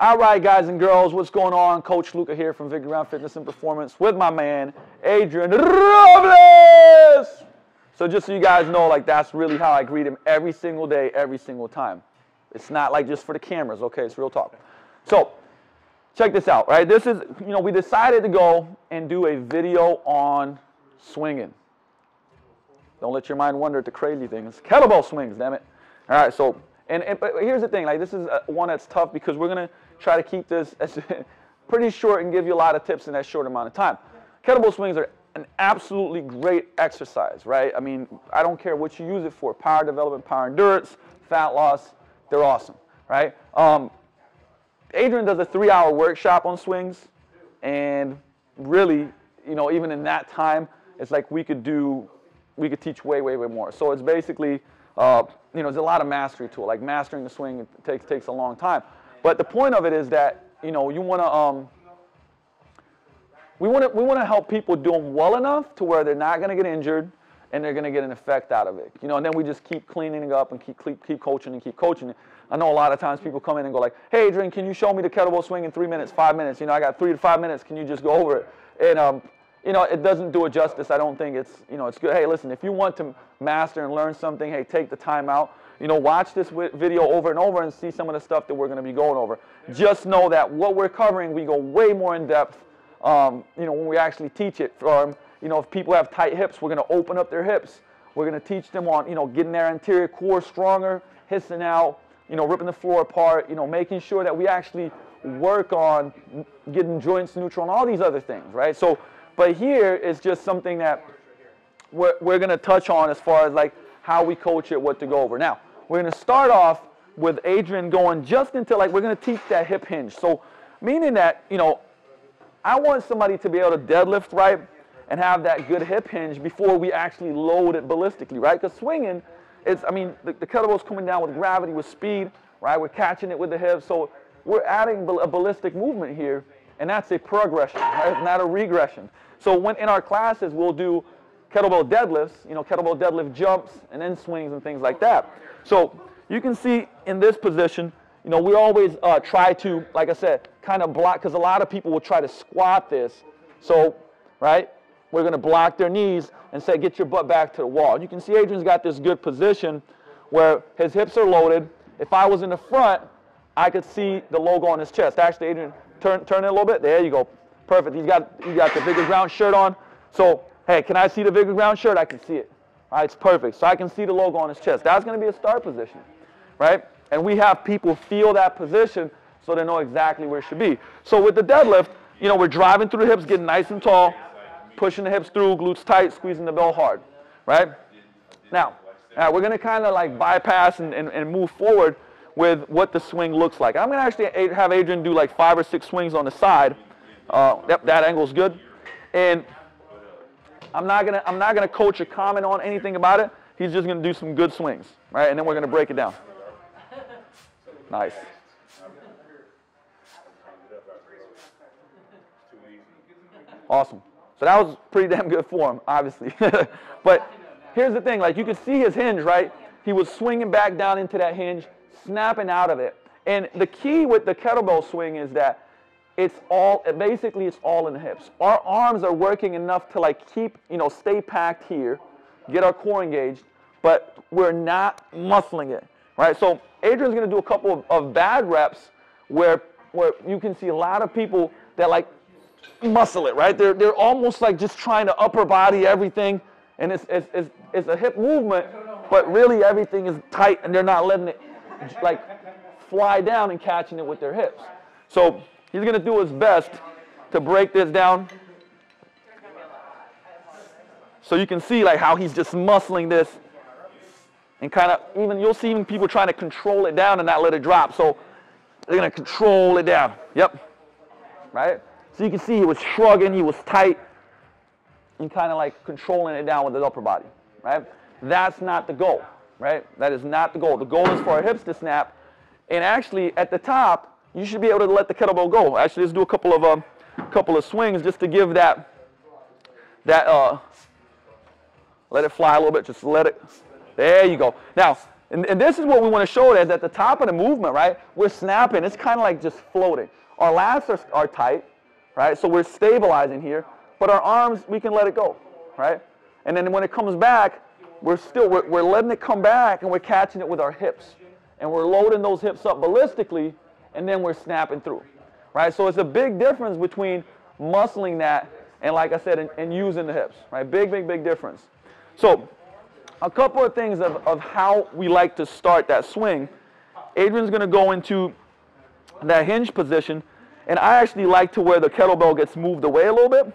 All right, guys and girls, what's going on? Coach Luca here from Vigor Fitness and Performance with my man, Adrian Robles. So just so you guys know, like that's really how I greet him every single day, every single time. It's not like just for the cameras, okay? It's real talk. So check this out, right? This is, we decided to go and do a video on swinging. Don't let your mind wander at the crazy things. Kettlebell swings, damn it. All right, so, but here's the thing, like this is one that's tough because we're going to try to keep this as pretty short and give you a lot of tips in that short amount of time. Kettlebell swings are an absolutely great exercise, right? I mean, I don't care what you use it for, power development, power endurance, fat loss, they're awesome, right? Adrian does a 3-hour workshop on swings, and really, even in that time, it's like we could teach way, way, way more. So it's basically, there's a lot of mastery to it. Like mastering the swing takes a long time. But the point of it is that, we want to help people do them well enough to where they're not going to get injured and they're going to get an effect out of it. And then we just keep cleaning it up and keep coaching and keep coaching it. I know a lot of times people come in and go like, hey, Adrian, can you show me the kettlebell swing in 3 minutes, 5 minutes? I got 3 to 5 minutes. Can you just go over it? And, it doesn't do it justice. I don't think it's, it's good. Hey, listen, if you want to master and learn something, hey, take the time out. Watch this video over and over and see some of the stuff that we're going to be going over. Just know that what we're covering, we go way more in depth, when we actually teach it. If people have tight hips, we're going to open up their hips. We're going to teach them on, getting their anterior core stronger, hissing out, ripping the floor apart, making sure that we actually work on getting joints neutral and all these other things, right? So, but here is just something that we're going to touch on as far as like how we coach it, what to go over. Now, we're going to start off with Adrian going just until like we're going to teach that hip hinge. So meaning that, I want somebody to be able to deadlift right and have that good hip hinge before we actually load it ballistically, right? Because swinging, the kettlebell's coming down with gravity, with speed, right? We're catching it with the hips. So we're adding a ballistic movement here, and that's a progression, right? It's not a regression. So when in our classes, we'll do kettlebell deadlifts, kettlebell deadlift jumps, and then swings and things like that. So you can see in this position, we always try to, like I said, kind of block, because a lot of people will try to squat this. So, right, we're going to block their knees and say, get your butt back to the wall. You can see Adrian's got this good position where his hips are loaded. If I was in the front, I could see the logo on his chest. Actually, Adrian, turn it a little bit. There you go. Perfect. He's got the Vigor Ground shirt on. So, hey, can I see the Vigor Ground shirt? I can see it. All right, it's perfect. So I can see the logo on his chest. That's going to be a start position, right? And we have people feel that position so they know exactly where it should be. So with the deadlift, we're driving through the hips, getting nice and tall, pushing the hips through, glutes tight, squeezing the bell hard, right? Now, we're going to kind of like bypass and move forward with what the swing looks like. I'm going to actually have Adrian do like 5 or 6 swings on the side. Yep, that angle's good. And I'm not gonna coach or comment on anything about it. He's just gonna do some good swings, right? And then we're gonna break it down. Nice. Awesome. So that was pretty damn good form, obviously. But here's the thing, like you can see his hinge, right? He was swinging back down into that hinge, snapping out of it. And the key with the kettlebell swing is that basically it's all in the hips. Our arms are working enough to like keep, stay packed here, get our core engaged, but we're not muscling it, right? So Adrian's going to do a couple of bad reps where you can see a lot of people that like muscle it, right? They're almost like just trying to upper body everything, and it's a hip movement, but really everything is tight and they're not letting it like fly down and catching it with their hips. So he's going to do his best to break this down. So you can see like how he's just muscling this and kind of you'll see even people trying to control it down and not let it drop. So they're going to control it down. Yep. Right? So you can see he was shrugging, he was tight, and kind of like controlling it down with his upper body. Right? That's not the goal. Right? That is not the goal. The goal is for our hips to snap. And actually at the top, you should be able to let the kettlebell go. Actually, let's do a couple of swings just to give that let it fly a little bit. Just let it. There you go. Now, And this is what we want to show is at the top of the movement, right? We're snapping. It's kind of like just floating. Our lats are tight, right? So we're stabilizing here. But our arms, we can let it go, right? And then when it comes back, we're letting it come back and we're catching it with our hips. And we're loading those hips up ballistically and then we're snapping through, right? So it's a big difference between muscling that and, like I said, and using the hips, right? Big, big, big difference. So a couple of things of how we like to start that swing. Adrian's going to go into that hinge position, and I actually like to where the kettlebell gets moved away a little bit,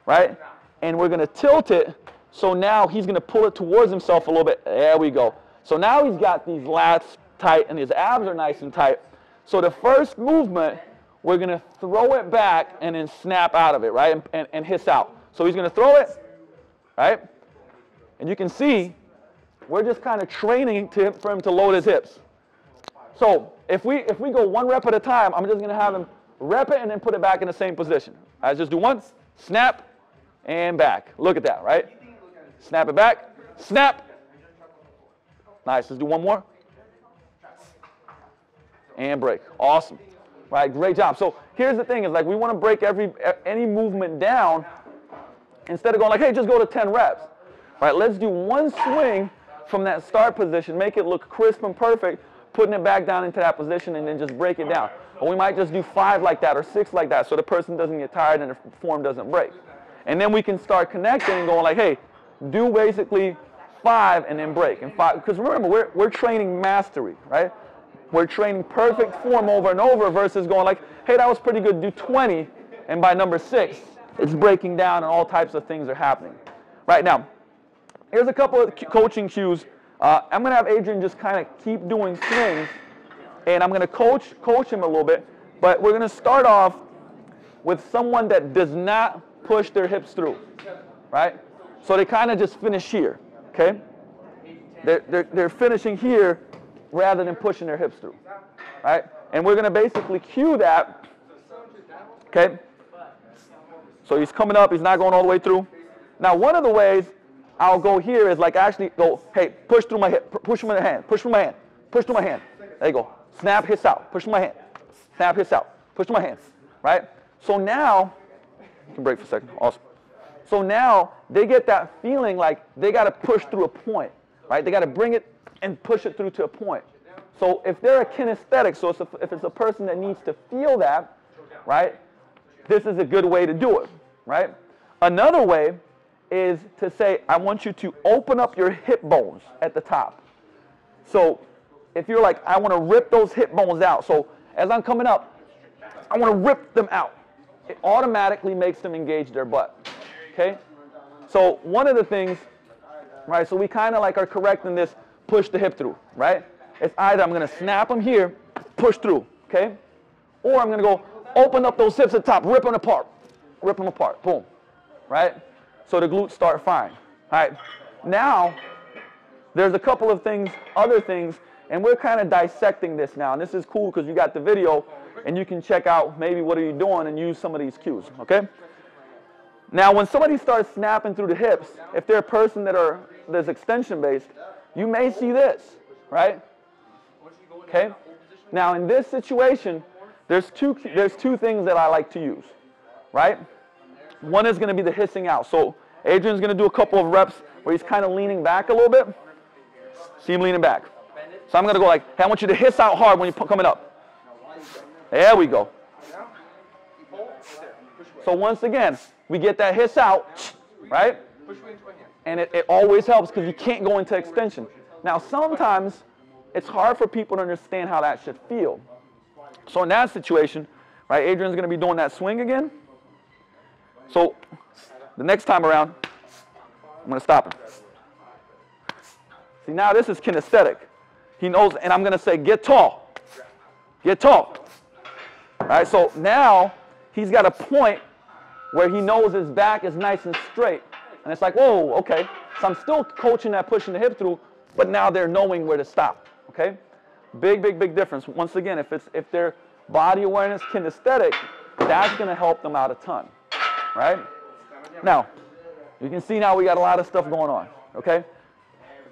right? And we're going to tilt it, so now he's going to pull it towards himself a little bit. There we go. So now he's got these lats tight and his abs are nice and tight. So the first movement, we're going to throw it back and then snap out of it, right? And hiss out. So he's going to throw it, right? And you can see we're just kind of training for him to load his hips. So if we go one rep at a time, I'm just going to have him rep it and then put it back in the same position. I just do one, snap, and back. Look at that, right? Snap it back, snap. Nice, let's do one more. And break. Awesome. Right, great job. So here's the thing is like we want to break any movement down instead of going like, hey, just go to 10 reps. Right, let's do one swing from that start position, make it look crisp and perfect, putting it back down into that position and then just break it down. Or we might just do 5 like that or 6 like that so the person doesn't get tired and the form doesn't break. And then we can start connecting and going like, hey, do basically 5 and then break. And 5, because remember, we're training mastery, right? We're training perfect form over and over versus going like, hey, that was pretty good, do 20, and by number 6, it's breaking down and all types of things are happening. Right now, here's a couple of coaching cues. I'm going to have Adrian just kind of keep doing swings, and I'm going to coach him a little bit, but we're going to start off with someone that does not push their hips through, right? So they kind of just finish here, okay? They're finishing here rather than pushing their hips through, right? And we're going to basically cue that, okay? So he's coming up, he's not going all the way through. Now, one of the ways I'll go here is like actually go, hey, push through my hip, push through my hand, push through my hand, push through my hand. There you go. Snap, hiss out, push through my hand. Snap, hiss out, push through my hand, right? So now, you can break for a second, awesome. So now they get that feeling like they got to push through a point, right? They got to bring it and push it through to a point. So if they're a kinesthetic, so if it's a person that needs to feel that, right, this is a good way to do it, right? Another way is to say, I want you to open up your hip bones at the top. So if you're like, I want to rip those hip bones out. So as I'm coming up, I want to rip them out. It automatically makes them engage their butt, okay? So one of the things, right, so we kind of like are correcting this, push the hip through, right? It's either I'm going to snap them here, push through, okay? Or I'm going to go open up those hips at the top, rip them apart, boom, right? So the glutes start firing. All right, now there's a couple of things, other things, and we're kind of dissecting this now. And this is cool because you got the video and you can check out maybe what are you doing and use some of these cues, okay? Now when somebody starts snapping through the hips, if they're a person that's extension based, you may see this, right? Okay? Now in this situation, there's two things that I like to use, right? One is going to be the hissing out. So Adrian's going to do a couple of reps where he's kind of leaning back a little bit. See him leaning back. So I'm going to go like, hey, I want you to hiss out hard when you're coming up. There we go. So once again, we get that hiss out, right? And it always helps because you can't go into extension. Now sometimes it's hard for people to understand how that should feel. So in that situation, right, Adrian's going to be doing that swing again. So the next time around, I'm going to stop him. See, now this is kinesthetic. He knows, and I'm going to say, get tall. Get tall. All right, so now he's got a point where he knows his back is nice and straight. And it's like, whoa, okay. So I'm still coaching that pushing the hip through, but now they're knowing where to stop, okay? Big, big, big difference. Once again, if their body awareness kinesthetic, that's going to help them out a ton, right? Now, you can see now we got a lot of stuff going on, okay?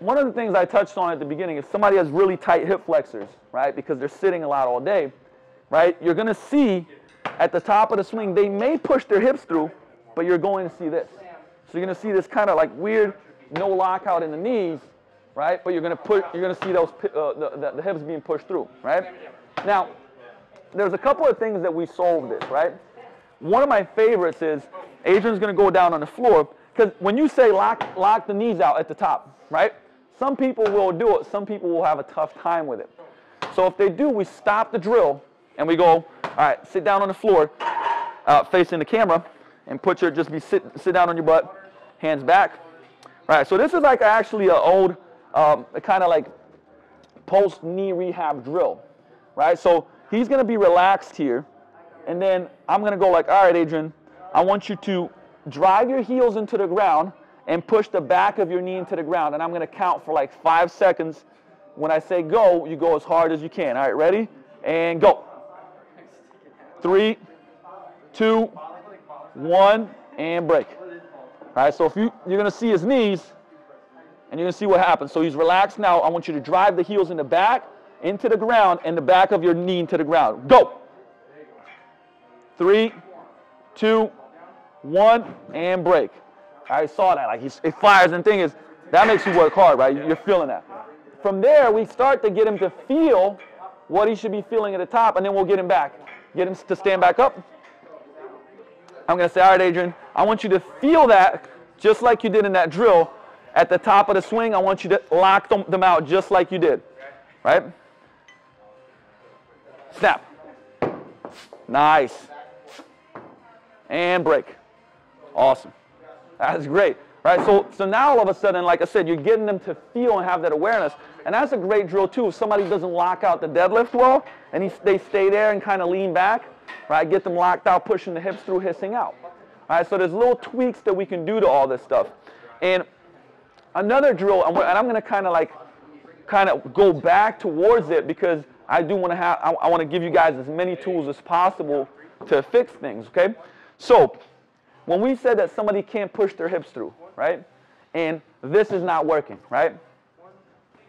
one of the things I touched on at the beginning, if somebody has really tight hip flexors, right, because they're sitting a lot all day, right, you're going to see at the top of the swing, they may push their hips through, but you're going to see this. So you're going to see this kind of like weird no lockout in the knees, right, but you're going to see those the hips being pushed through, right? Now, there's a couple of things that we solve this, right? One of my favorites is Adrian's going to go down on the floor, because when you say lock the knees out at the top, right, some people will do it, some people will have a tough time with it. So if they do, we stop the drill and we go, all right, sit down on the floor, facing the camera, and sit down on your butt, hands back. All right, so this is like actually an old kind of like post-knee rehab drill, right? So he's going to be relaxed here, and then I'm going to go like, all right, Adrian, I want you to drive your heels into the ground and push the back of your knee into the ground, and I'm going to count for like 5 seconds. When I say go, you go as hard as you can. All right, ready? And go. 3, 2, 1, and break. All right, so if you're going to see his knees, and you're going to see what happens. So he's relaxed now. I want you to drive the heels in the back, into the ground, and the back of your knee into the ground. Go. 3, 2, 1, and break. I saw that. Like it fires, and the thing is, that makes you work hard, right? You're feeling that. From there, we start to get him to feel what he should be feeling at the top, and then we'll get him back. Get him to stand back up. I'm going to say, all right, Adrian, I want you to feel that just like you did in that drill. At the top of the swing, I want you to lock them out just like you did, right? Snap. Nice. And break. Awesome. That's great, right? So now all of a sudden, like I said, you're getting them to feel and have that awareness. And that's a great drill too. If somebody doesn't lock out the deadlift well, and they stay there and kind of lean back, right? Get them locked out, pushing the hips through, hissing out. All right, so there's little tweaks that we can do to all this stuff. And another drill, and I'm going to kind of go back towards it, because I do want to I want to give you guys as many tools as possible to fix things, okay? So when we said that somebody can't push their hips through, right? And this is not working, right?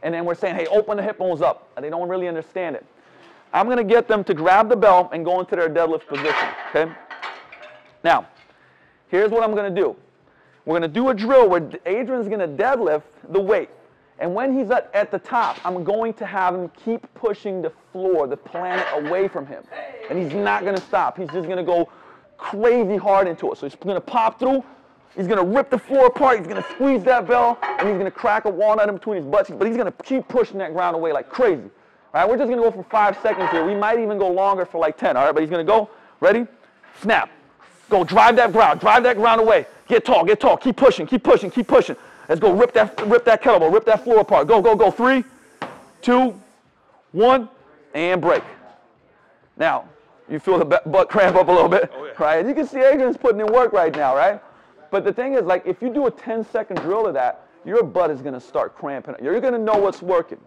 And then we're saying, hey, open the hip bones up. And they don't really understand it. I'm going to get them to grab the bell and go into their deadlift position, okay? Now, here's what I'm going to do. We're going to do a drill where Adrian's going to deadlift the weight. And when he's at the top, I'm going to have him keep pushing the floor, the planet, away from him. And he's not going to stop. He's just going to go crazy hard into it. So he's going to pop through. He's going to rip the floor apart. He's going to squeeze that bell. And he's going to crack a walnut in between his butt cheeks. But he's going to keep pushing that ground away like crazy. All right, we're just going to go for 5 seconds here. We might even go longer for like 10. All right, but he's going to go. Ready? Snap. Go, drive that ground away. Get tall, keep pushing, keep pushing, keep pushing. Let's go, rip that kettlebell, rip that floor apart. Go, go, go, 3, 2, 1, and break. Now, you feel the butt cramp up a little bit, right? And you can see Adrian's putting in work right now, right? But the thing is, like, if you do a 10-second drill of that, your butt is going to start cramping. You're going to know what's working,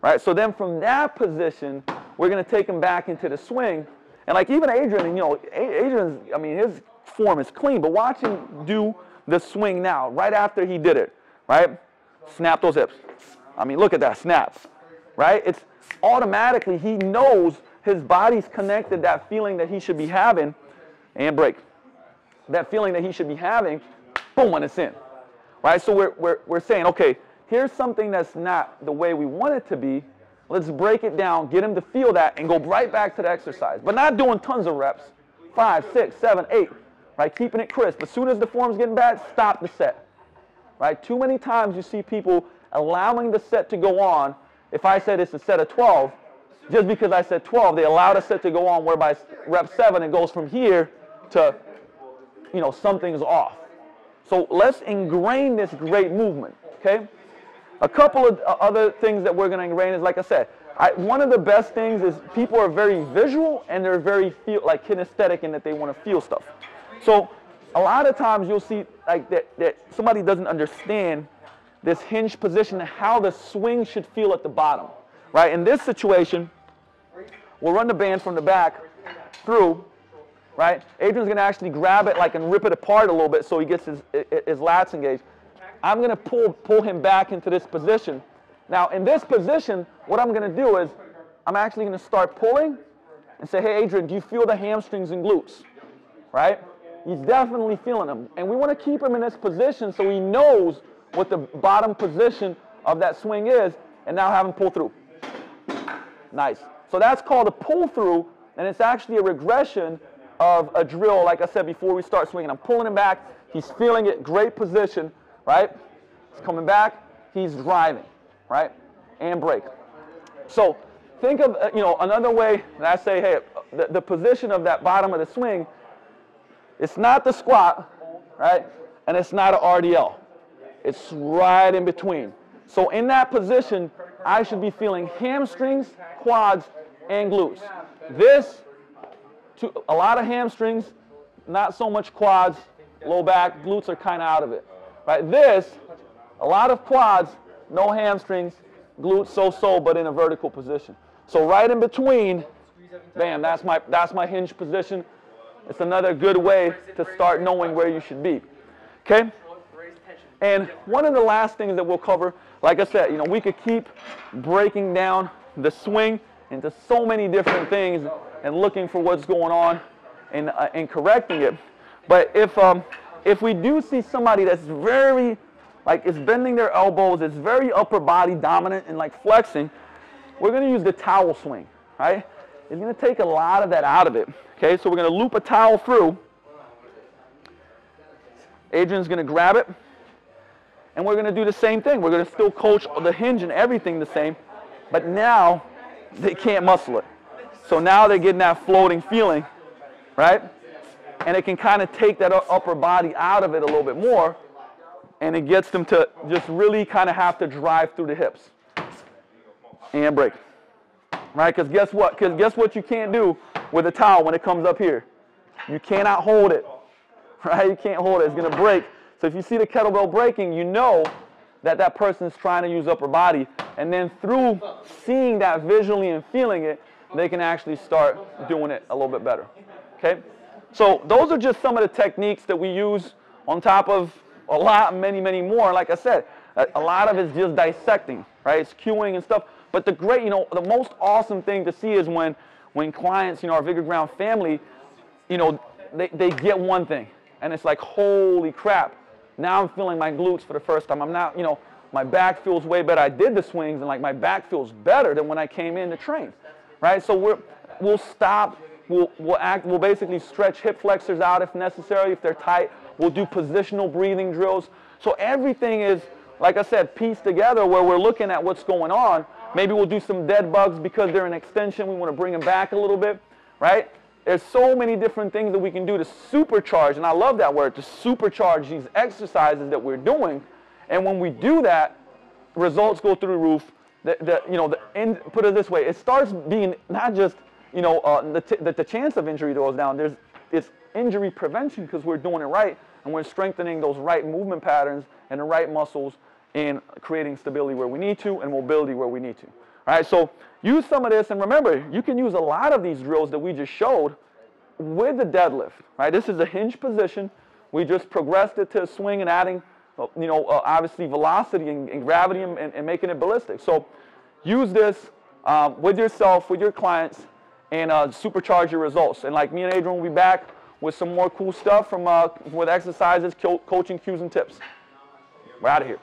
right? So then from that position, we're going to take him back into the swing. And like even Adrian, you know, Adrian's, I mean, his form is clean, but watch him do the swing now, right after he did it, right? Snap those hips. I mean, look at that, snaps, right? It's automatically, he knows his body's connected that feeling that he should be having, and break. That feeling that he should be having, boom, and it's in, right? So we're saying, okay, here's something that's not the way we want it to be. Let's break it down, get him to feel that, and go right back to the exercise. But not doing tons of reps, 5, 6, 7, 8, right? Keeping it crisp. As soon as the form's getting bad, stop the set, right? Too many times you see people allowing the set to go on. If I said it's a set of 12, just because I said 12, they allow the set to go on, whereby rep 7, it goes from here to, you know, something's off. So let's ingrain this great movement, okay? A couple of other things that we're going to ingrain is, like I said, one of the best things is people are very visual and they're very kinesthetic in that they want to feel stuff. So a lot of times you'll see like that somebody doesn't understand this hinge position and how the swing should feel at the bottom, right? In this situation, we'll run the band from the back through, right? Adrian's going to actually grab it and rip it apart a little bit so he gets his lats engaged. I'm going to pull him back into this position. Now, in this position, what I'm going to do is I'm actually going to start pulling and say, hey, Adrian, do you feel the hamstrings and glutes? Right? He's definitely feeling them. And we want to keep him in this position so he knows what the bottom position of that swing is, and now have him pull through. Nice. So that's called a pull through, and it's actually a regression of a drill, like I said before we start swinging. I'm pulling him back. He's feeling it. Great position, right? He's coming back. He's driving, right? And break. So think of, another way that I say, hey, the position of that bottom of the swing, it's not the squat, right? And it's not an RDL. It's right in between. So in that position, I should be feeling hamstrings, quads, and glutes. This, a lot of hamstrings, not so much quads, low back, glutes are kind of out of it. Right? This, a lot of quads, no hamstrings, glutes so-so, but in a vertical position. So right in between, bam, that's my hinge position. It's another good way to start knowing where you should be. Okay? And one of the last things that we'll cover, like I said, we could keep breaking down the swing into so many different things and looking for what's going on and correcting it. But if we do see somebody that's very, is bending their elbows, is very upper body dominant and flexing, we're going to use the towel swing, right? It's going to take a lot of that out of it. Okay, so we're going to loop a towel through. Adrian's going to grab it. And we're going to do the same thing. We're going to still coach the hinge and everything the same. But now they can't muscle it. So now they're getting that floating feeling, right? And it can kind of take that upper body out of it a little bit more. And it gets them to just really kind of have to drive through the hips. And break. Right? Because guess what? Because guess what you can't do with a towel when it comes up here? You cannot hold it. Right? You can't hold it. It's going to break. So if you see the kettlebell breaking, you know that that person is trying to use upper body. And then through seeing that visually and feeling it, they can actually start doing it a little bit better. Okay? So those are just some of the techniques that we use on top of a lot, many, many more. Like I said, a lot of it's just dissecting, right? It's cueing and stuff. But the great, the most awesome thing to see is when clients, our Vigor Ground family, they get one thing. And it's like, holy crap. Now I'm feeling my glutes for the first time. I'm now, my back feels way better. I did the swings, and my back feels better than when I came in to train, right? So we'll stop. We'll basically stretch hip flexors out if necessary, if they're tight. We'll do positional breathing drills. So everything is, like I said, pieced together where we're looking at what's going on. Maybe we'll do some dead bugs because they're an extension. We want to bring them back a little bit, right? There's so many different things that we can do to supercharge, and I love that word, to supercharge these exercises that we're doing. And when we do that, results go through the roof. Put it this way, it starts being not just, the chance of injury goes down. It's injury prevention because we're doing it right, and we're strengthening those right movement patterns and the right muscles and creating stability where we need to and mobility where we need to. All right, so use some of this, and remember, you can use a lot of these drills that we just showed with the deadlift. Right, this is a hinge position. We just progressed it to a swing and adding, obviously velocity and gravity and making it ballistic. So use this with yourself, with your clients, and supercharge your results. And like me and Adrian will be back with some more cool stuff with exercises, coaching cues, and tips. We're out of here.